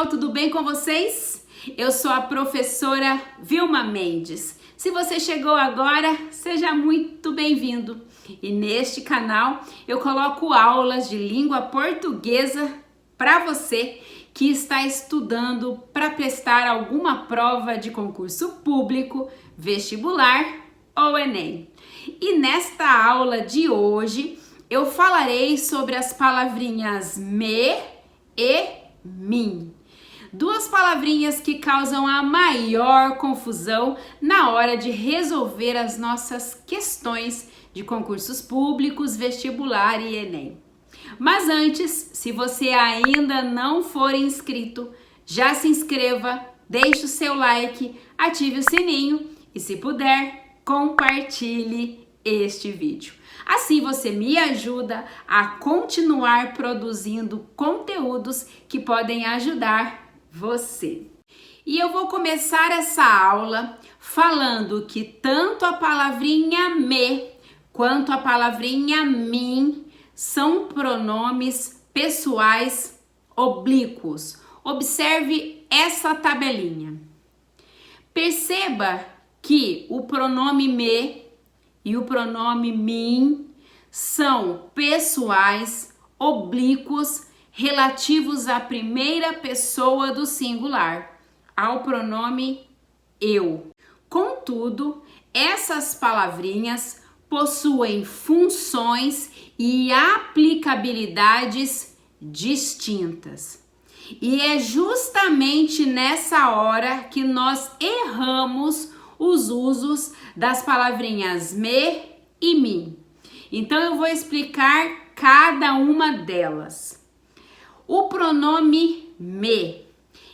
tudo bem com vocês? Eu sou a professora Vilma Mendes. Se você chegou agora, seja muito bem-vindo. E neste canal eu coloco aulas de língua portuguesa para você que está estudando para prestar alguma prova de concurso público, vestibular ou Enem. E nesta aula de hoje eu falarei sobre as palavrinhas me e mim. Duas palavrinhas que causam a maior confusão na hora de resolver as nossas questões de concursos públicos, vestibular e Enem. Mas antes, se você ainda não for inscrito, já se inscreva, deixe o seu like, ative o sininho e, se puder, compartilhe este vídeo. Assim você me ajuda a continuar produzindo conteúdos que podem ajudar você. E eu vou começar essa aula falando que tanto a palavrinha me quanto a palavrinha mim são pronomes pessoais oblíquos. Observe essa tabelinha. Perceba que o pronome me e o pronome mim são pessoais oblíquos relativos à primeira pessoa do singular, ao pronome eu. Contudo, essas palavrinhas possuem funções e aplicabilidades distintas. E é justamente nessa hora que nós erramos os usos das palavrinhas me e mim. Então eu vou explicar cada uma delas. O pronome me,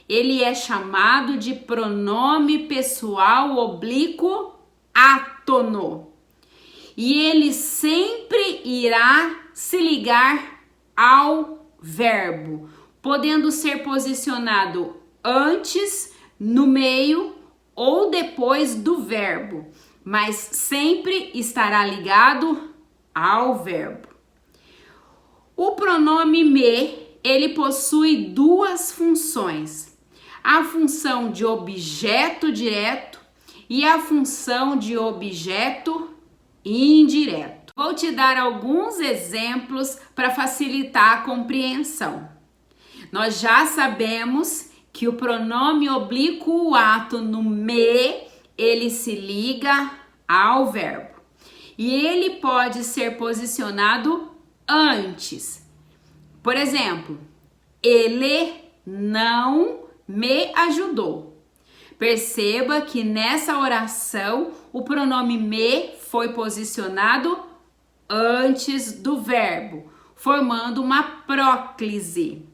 ele é chamado de pronome pessoal oblíquo átono. E ele sempre irá se ligar ao verbo, podendo ser posicionado antes, no meio ou depois do verbo, mas sempre estará ligado ao verbo. O pronome me, ele possui duas funções: a função de objeto direto e a função de objeto indireto. Vou te dar alguns exemplos para facilitar a compreensão. Nós já sabemos que o pronome oblíquo átono me, ele se liga ao verbo. E ele pode ser posicionado antes. Por exemplo, ele não me ajudou. Perceba que nessa oração o pronome me foi posicionado antes do verbo, formando uma próclise.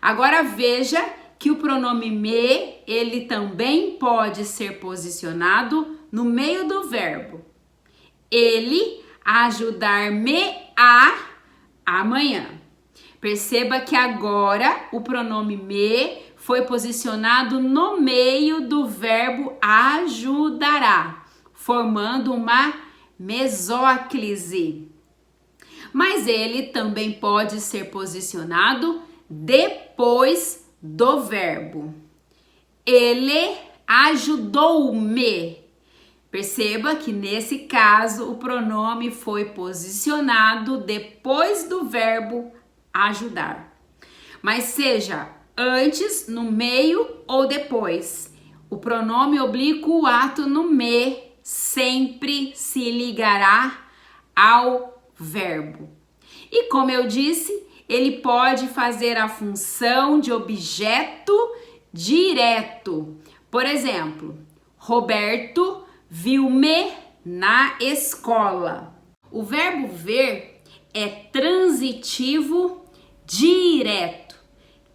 Agora veja que o pronome me, ele também pode ser posicionado no meio do verbo. Ele ajudar-me a amanhã. Perceba que agora o pronome me foi posicionado no meio do verbo ajudará, formando uma mesóclise. Mas ele também pode ser posicionado depois do verbo. Ele ajudou-me. Perceba que nesse caso o pronome foi posicionado depois do verbo ajudar. Mas seja antes, no meio ou depois, o pronome oblíquo átono me sempre se ligará ao verbo. E como eu disse, ele pode fazer a função de objeto direto. Por exemplo, Roberto viu-me na escola. O verbo ver é transitivo direto.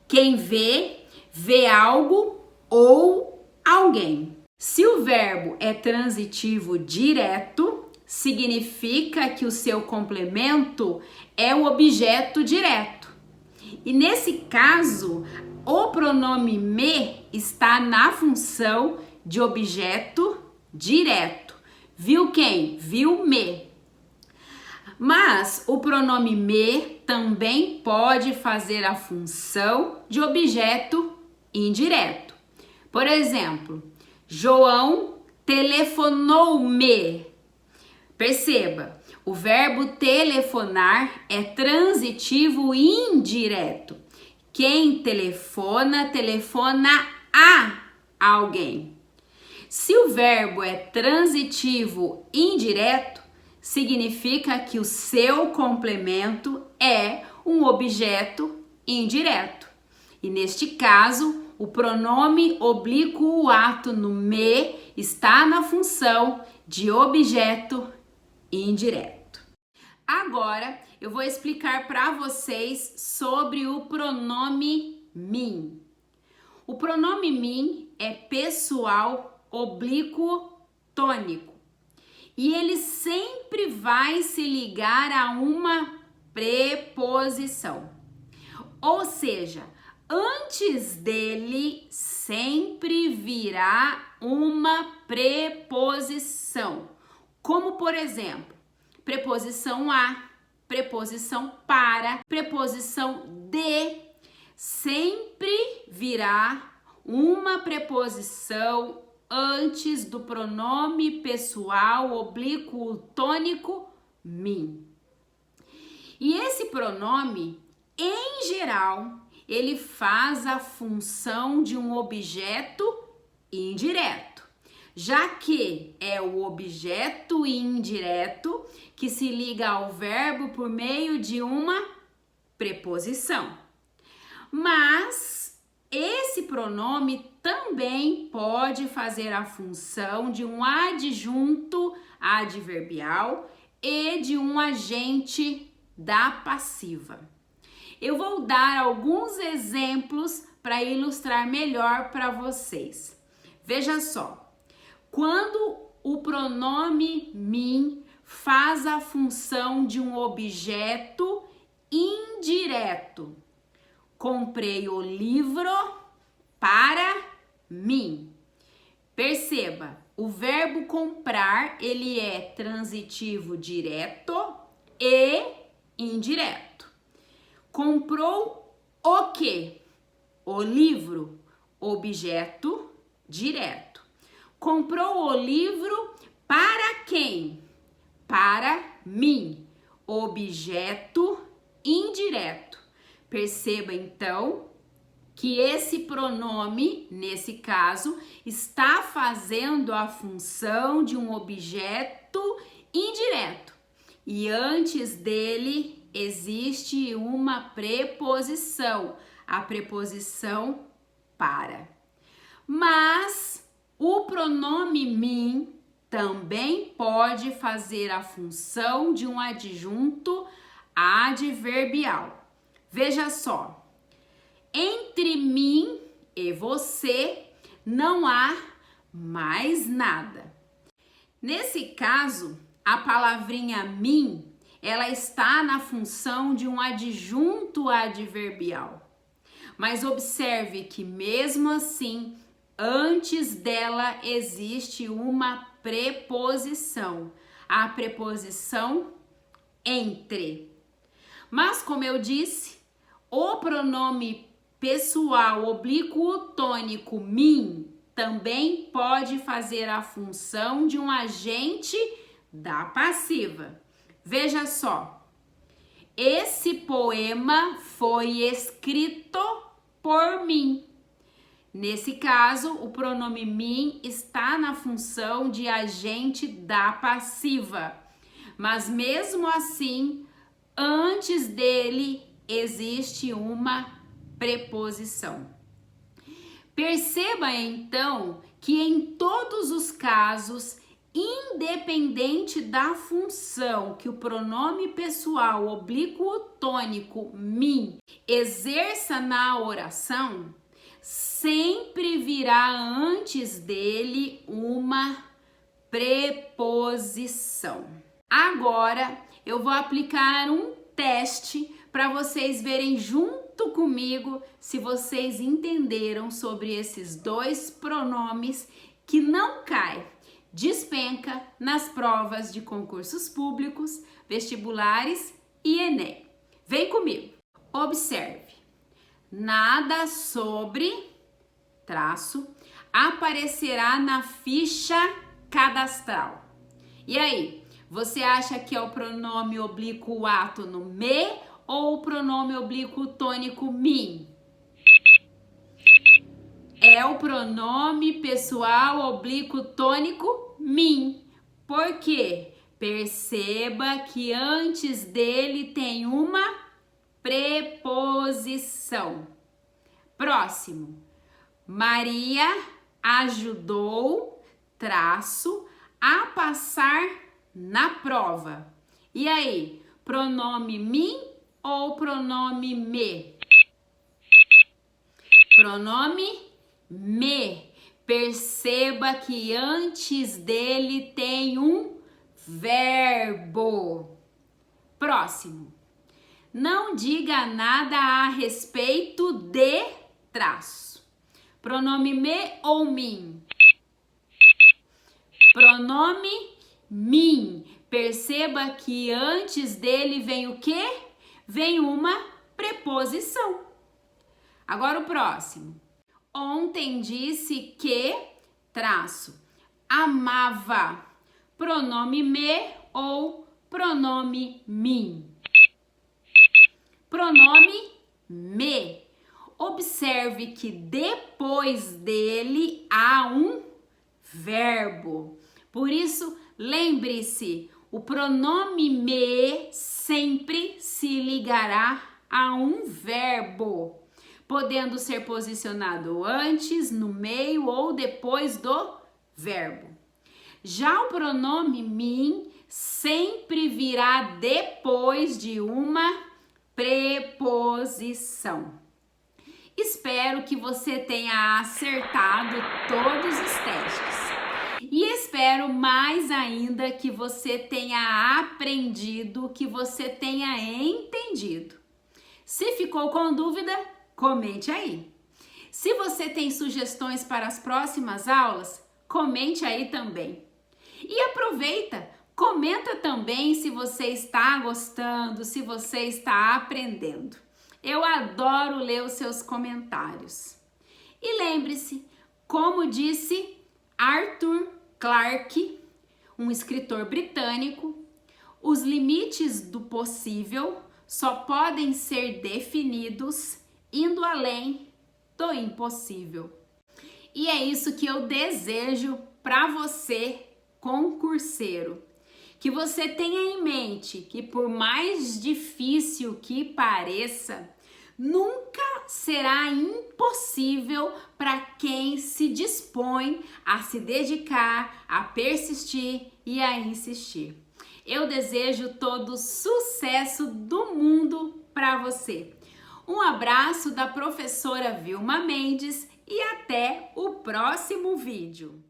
Quem vê, vê algo ou alguém. Se o verbo é transitivo direto, significa que o seu complemento é o objeto direto. E nesse caso, o pronome me está na função de objeto direto. Viu quem? Viu me. Mas o pronome me também pode fazer a função de objeto indireto. Por exemplo, João telefonou-me. Perceba, o verbo telefonar é transitivo indireto. Quem telefona, telefona a alguém. Se o verbo é transitivo indireto, significa que o seu complemento é um objeto indireto. E neste caso, o pronome oblíquo o ato no me está na função de objeto indireto. Agora eu vou explicar para vocês sobre o pronome mim. O pronome mim é pessoal oblíquo tônico e ele sempre vai se ligar a uma preposição. Ou seja, antes dele sempre virá uma preposição. Como, por exemplo, preposição a, preposição para, preposição de. Sempre virá uma preposição antes do pronome pessoal oblíquo tônico mim. E esse pronome, em geral, ele faz a função de um objeto indireto, já que é o objeto indireto que se liga ao verbo por meio de uma preposição. Mas esse pronome também pode fazer a função de um adjunto adverbial e de um agente da passiva. Eu vou dar alguns exemplos para ilustrar melhor para vocês. Veja só, quando o pronome mim faz a função de um objeto indireto, comprei o livro para mim. Perceba, o verbo comprar, ele é transitivo direto e indireto. Comprou o quê? O livro, objeto direto. Comprou o livro para quem? Para mim, objeto indireto. Perceba então que esse pronome, nesse caso, está fazendo a função de um objeto indireto. E antes dele existe uma preposição, a preposição para. Mas o pronome mim também pode fazer a função de um adjunto adverbial. Veja só, entre mim e você não há mais nada. Nesse caso, a palavrinha mim, ela está na função de um adjunto adverbial. Mas observe que mesmo assim, antes dela existe uma preposição, a preposição entre. Mas como eu disse, o pronome pessoal oblíquo tônico mim também pode fazer a função de um agente da passiva. Veja só, esse poema foi escrito por mim. Nesse caso, o pronome mim está na função de agente da passiva. Mas mesmo assim, antes dele existe uma preposição. Perceba então que em todos os casos, independente da função que o pronome pessoal oblíquo tônico mim exerça na oração, sempre virá antes dele uma preposição. Agora eu vou aplicar um teste para vocês verem junto comigo se vocês entenderam sobre esses dois pronomes que não caem, despenca nas provas de concursos públicos, vestibulares e Enem. Vem comigo. Observe. Nada sobre traço, aparecerá na ficha cadastral. E aí, você acha que é o pronome oblíquo átono me ou o pronome oblíquo tônico mim? É o pronome pessoal oblíquo tônico mim. Por quê? Perceba que antes dele tem uma preposição. Próximo. Maria ajudou, traço, a passar na prova. E aí, pronome mim ou pronome me? Pronome me. Perceba que antes dele tem um verbo. Próximo. Não diga nada a respeito de traço. Pronome me ou mim? Pronome mim. Perceba que antes dele vem o quê? Vem uma preposição. Agora o próximo. Ontem disse que, traço, amava. Pronome me ou pronome mim? Pronome me. Observe que depois dele há um verbo. Por isso, lembre-se, o pronome me sempre se ligará a um verbo, podendo ser posicionado antes, no meio ou depois do verbo. Já o pronome mim sempre virá depois de uma preposição. Espero que você tenha acertado todos os testes. E espero mais ainda que você tenha aprendido, que você tenha entendido. Se ficou com dúvida, comente aí. Se você tem sugestões para as próximas aulas, comente aí também. E aproveita, comenta também se você está gostando, se você está aprendendo. Eu adoro ler os seus comentários. E lembre-se, como disse Arthur Clarke, um escritor britânico, os limites do possível só podem ser definidos indo além do impossível. E é isso que eu desejo para você, concurseiro. Que você tenha em mente que, por mais difícil que pareça, nunca será impossível para quem se dispõe a se dedicar, a persistir e a insistir. Eu desejo todo o sucesso do mundo para você. Um abraço da professora Vilma Mendes e até o próximo vídeo.